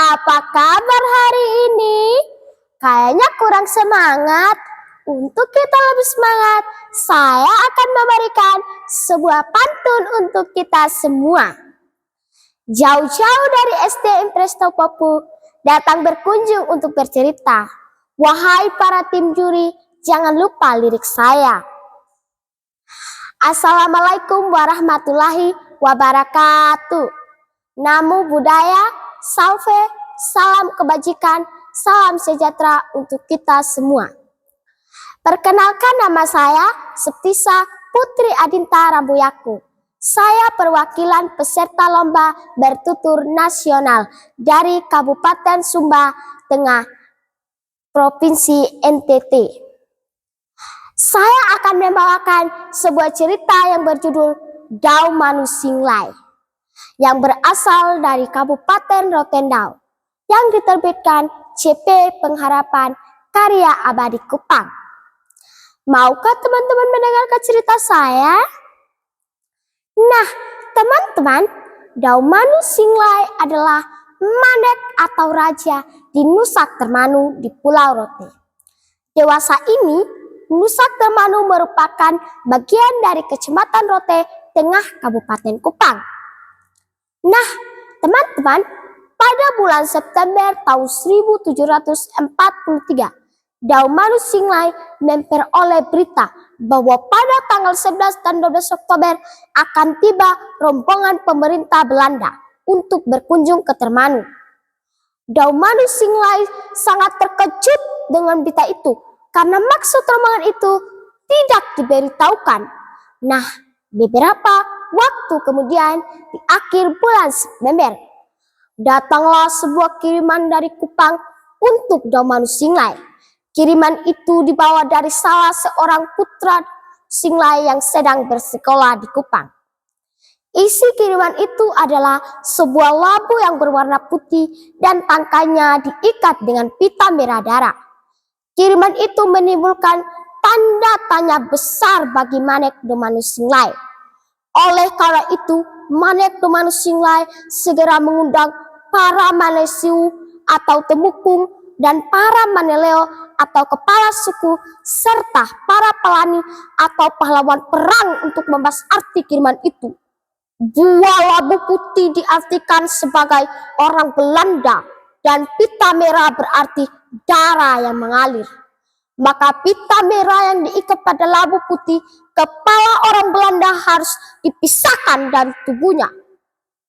Apa kabar hari ini? Kayaknya kurang semangat. Untuk kita lebih semangat, saya akan memberikan sebuah pantun untuk kita semua. Jauh-jauh dari SD Presto Popu datang berkunjung untuk bercerita. Wahai para tim juri, jangan lupa lirik saya. Assalamualaikum warahmatullahi wabarakatuh. Namo Buddhaya, salve, salam kebajikan, salam sejahtera untuk kita semua. Perkenalkan, nama saya Septisa Putri Adinta Rambuyaku. Saya perwakilan peserta lomba bertutur nasional dari Kabupaten Sumba Tengah, Provinsi NTT. Saya akan membawakan sebuah cerita yang berjudul Dau Manu Singlai, yang berasal dari Kabupaten Rotendao, yang diterbitkan CP Pengharapan Karya Abadi Kupang. Maukah teman-teman mendengarkan cerita saya? Nah, teman-teman, Dau Manu Singlai adalah manek atau raja di Nusa Termanu di Pulau Rote. Dewasa ini, Nusa Termanu merupakan bagian dari Kecamatan Rote Tengah Kabupaten Kupang. Nah, teman-teman, pada bulan September tahun 1743, Dau Manu Singlai memperoleh berita bahwa pada tanggal 11 dan 12 Oktober akan tiba rombongan pemerintah Belanda untuk berkunjung ke Termanu. Dau Manu Singlai sangat terkejut dengan berita itu karena maksud rombongan itu tidak diberitahukan. Nah, beberapa waktu kemudian di akhir bulan September, datanglah sebuah kiriman dari Kupang untuk Dau Manu Singlai. Kiriman itu dibawa dari salah seorang putra Singlai yang sedang bersekolah di Kupang. Isi kiriman itu adalah sebuah labu yang berwarna putih dan tangkainya diikat dengan pita merah darah. Kiriman itu menimbulkan tanda tanya besar bagi Manek Dau Manu Singlai. Oleh karena itu, Manek Dau Manu Singlai segera mengundang para manesiu atau temukung dan para maneleo atau kepala suku serta para pelani atau pahlawan perang untuk membahas arti kiriman itu. Dua labu putih diartikan sebagai orang Belanda dan pita merah berarti darah yang mengalir. Maka pita merah yang diikat pada labu putih, kepala orang Belanda harus dipisahkan dari tubuhnya.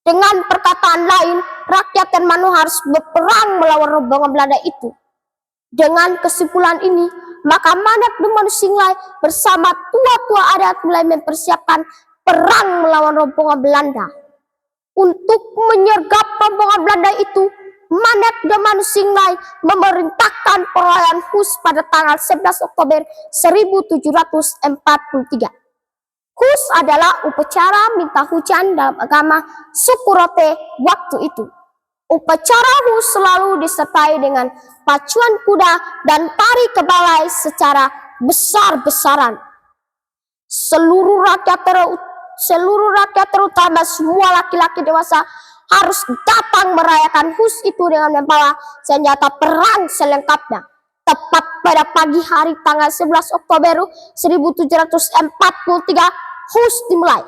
Dengan perkataan lain, rakyat Termanu harus berperang melawan rombongan Belanda itu. Dengan kesimpulan ini, maka Manek Dau Manu Singlai bersama tua-tua adat mulai mempersiapkan perang melawan rombongan Belanda. Untuk menyergap rombongan Belanda itu, Manek Dau Manu Singlai memerintahkan perayaan Hus pada tanggal 11 Oktober 1743. Hus adalah upacara minta hujan dalam agama suku Rote waktu itu. Upacara Hus selalu disertai dengan pacuan kuda dan tari kebalai secara besar-besaran. Seluruh rakyat terutama semua laki-laki dewasa harus datang merayakan Hus itu dengan membawa senjata perang selengkapnya. Tepat pada pagi hari tanggal 11 Oktober 1743, Hus dimulai.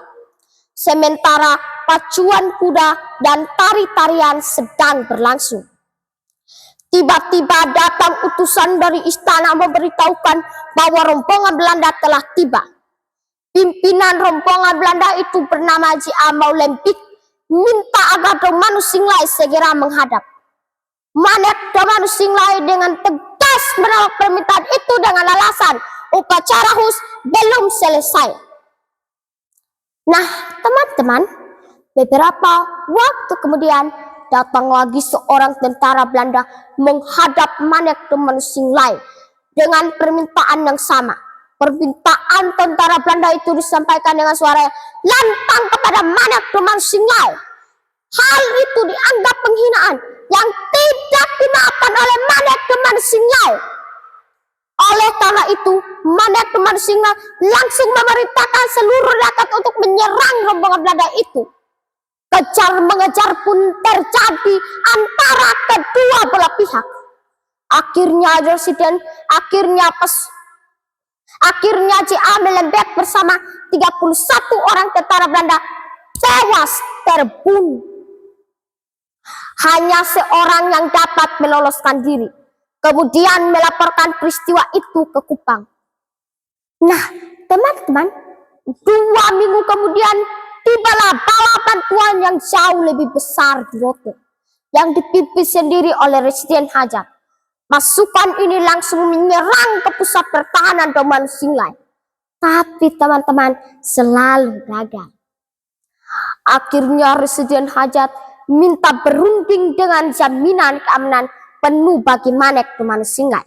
Sementara pacuan kuda dan tari-tarian sedang berlangsung. Tiba-tiba datang utusan dari istana memberitahukan bahwa rombongan Belanda telah tiba. Pimpinan rombongan Belanda itu bernama Ji Amau Lempik minta agar Dau Manu Singlai segera menghadap. Manek Dau Manu Singlai dengan tegas menolak permintaan itu dengan alasan upacara Hus belum selesai. Nah, teman-teman, beberapa waktu kemudian datang lagi seorang tentara Belanda menghadap Manek Dau Manu Singlai dengan permintaan yang sama. Permintaan tentara Belanda itu disampaikan dengan suara lantang kepada Manek Dau Manu Singlai. Hal itu dianggap penghinaan yang tidak dimaafkan oleh Manek Dau Manu Singlai. Oleh karena itu, Manek Dau Manu Singlai langsung memerintahkan seluruh rakyat untuk menyerang rombongan Belanda itu. Kejar-mengejar pun terjadi antara kedua belah pihak. Akhirnya JA Melenbeek bersama 31 orang tentara Belanda tewas terbunuh. Hanya seorang yang dapat meloloskan diri, kemudian melaporkan peristiwa itu ke Kupang. Nah, teman-teman, 2 minggu kemudian tibalah bala bantuan yang jauh lebih besar di Rote, yang dipimpin sendiri oleh Residen Hajar. Pasukan ini langsung menyerang ke pusat pertahanan Doman Singlai. Tapi teman-teman, selalu gagal. Akhirnya Residen Hajat minta berunding dengan jaminan keamanan penuh bagi Manek Doman Singlai.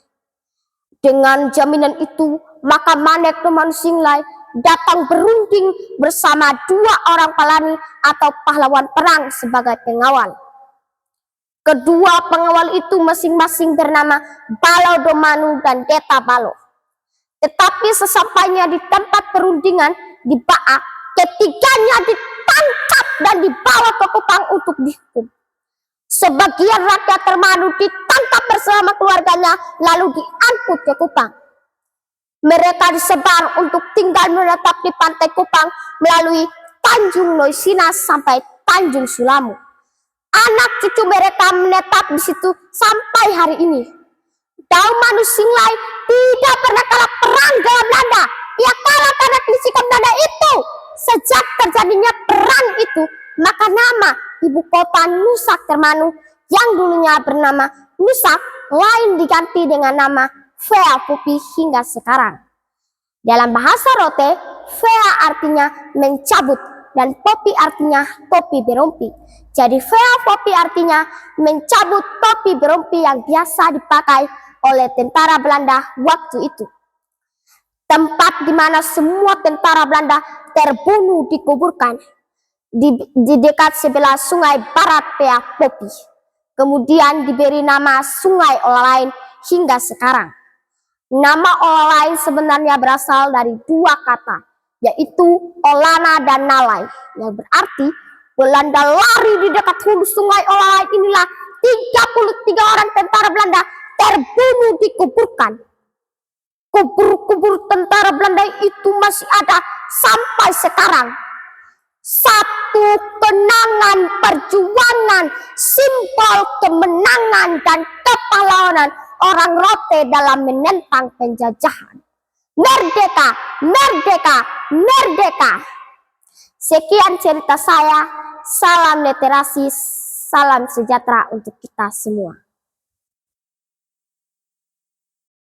Dengan jaminan itu, maka Manek Doman Singlai datang berunding bersama 2 orang Palani atau pahlawan perang sebagai pengawal. Kedua pengawal itu masing-masing bernama Balo Domanu dan Deta Balo. Tetapi sesampainya di tempat perundingan di Baak, ketiganya ditangkap dan dibawa ke Kupang untuk dihukum. Sebagian rakyat Termanu ditangkap bersama keluarganya lalu diangkut ke Kupang. Mereka disebar untuk tinggal menetap di pantai Kupang melalui Tanjung Loisina sampai Tanjung Sulamu. Anak cucu mereka menetap di situ sampai hari ini. Daumanus Singlai tidak pernah kalah perang dengan Belanda. Ia kalah karena kelicikan Belanda itu. Sejak terjadinya perang itu, maka nama ibu kota Nusak Termanu yang dulunya bernama Nusak lain diganti dengan nama Vea Popi hingga sekarang. Dalam bahasa Rote, Vea artinya mencabut dan Popi artinya topi berompi. Jadi Vea Popi artinya mencabut topi berompi yang biasa dipakai oleh tentara Belanda waktu itu. Tempat di mana semua tentara Belanda terbunuh dikuburkan di dekat sebelah sungai barat Vea Popi. Kemudian diberi nama Sungai Olalain hingga sekarang. Nama Olalain sebenarnya berasal dari 2 kata, yaitu Olana dan Nalai, yang berarti Belanda lari di dekat hulu Sungai Olalain inilah 33 orang tentara Belanda terbunuh dikuburkan. Kubur-kubur tentara Belanda itu masih ada sampai sekarang. Satu kenangan perjuangan, simbol kemenangan dan kepahlawanan orang Rote dalam menentang penjajahan. Merdeka, merdeka, merdeka. Sekian cerita saya. Salam literasi, salam sejahtera untuk kita semua.